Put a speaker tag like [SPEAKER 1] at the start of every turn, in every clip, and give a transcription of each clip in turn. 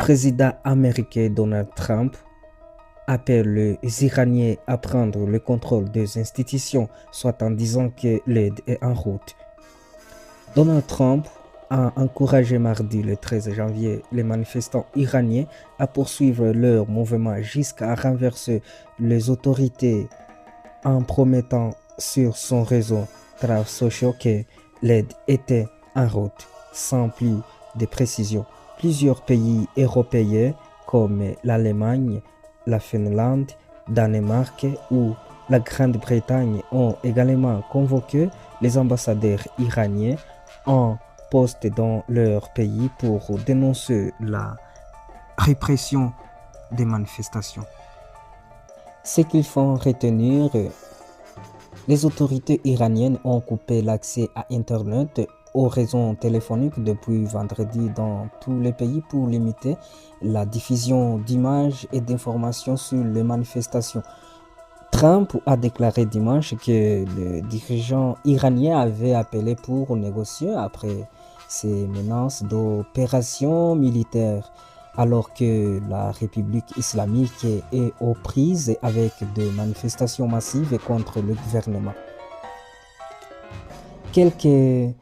[SPEAKER 1] président américain Donald Trump appelle les Iraniens à prendre le contrôle des institutions, soit en disant que l'aide est en route. Donald Trump a encouragé mardi le 13 janvier les manifestants iraniens à poursuivre leur mouvement jusqu'à renverser les autorités en promettant sur son réseau social que l'aide était en route, sans plus de précision. Plusieurs pays européens comme l'Allemagne, la Finlande, Danemark ou la Grande-Bretagne ont également convoqué les ambassadeurs iraniens en poste dans leur pays pour dénoncer la répression des manifestations. Ce qu'il faut retenir, les autorités iraniennes ont coupé l'accès à Internet aux réseaux téléphoniques depuis vendredi dans tous les pays pour limiter la diffusion d'images et d'informations sur les manifestations. Trump a déclaré dimanche que le dirigeant iranien avait appelé pour négocier après ces menaces d'opérations militaires, alors que la République islamique est aux prises avec des manifestations massives contre le gouvernement. Quelques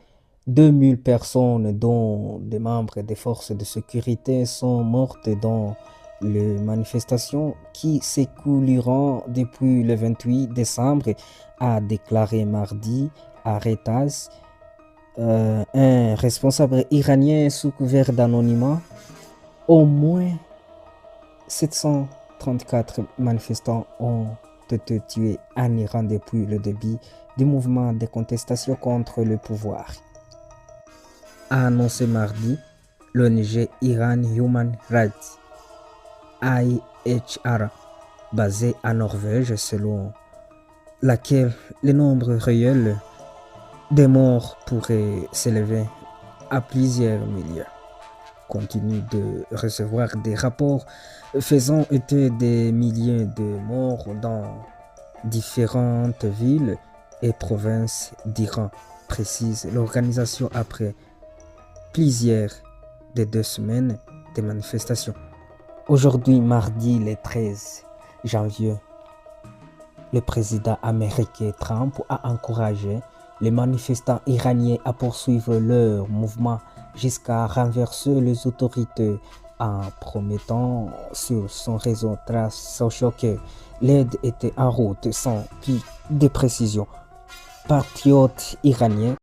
[SPEAKER 1] 2000 personnes, dont des membres des forces de sécurité, sont mortes dans les manifestations qui s'écouleront depuis le 28 décembre, a déclaré mardi à Reuters un responsable iranien sous couvert d'anonymat. Au moins 734 manifestants ont été tués en Iran depuis le début du mouvement de contestation contre le pouvoir, a annoncé mardi l'ONG Iran Human Rights, IHR, basée à Norvège, selon laquelle le nombre réel des morts pourrait s'élever à plusieurs milliers. Continue de recevoir des rapports faisant état des milliers de morts dans différentes villes et provinces d'Iran, précise l'organisation après plusieurs de 2 semaines de manifestations. Aujourd'hui, mardi le 13 janvier, le président américain Trump a encouragé les manifestants iraniens à poursuivre leur mouvement jusqu'à renverser les autorités en promettant sur son réseau social que l'aide était en route sans plus de précision. Patriotes iraniens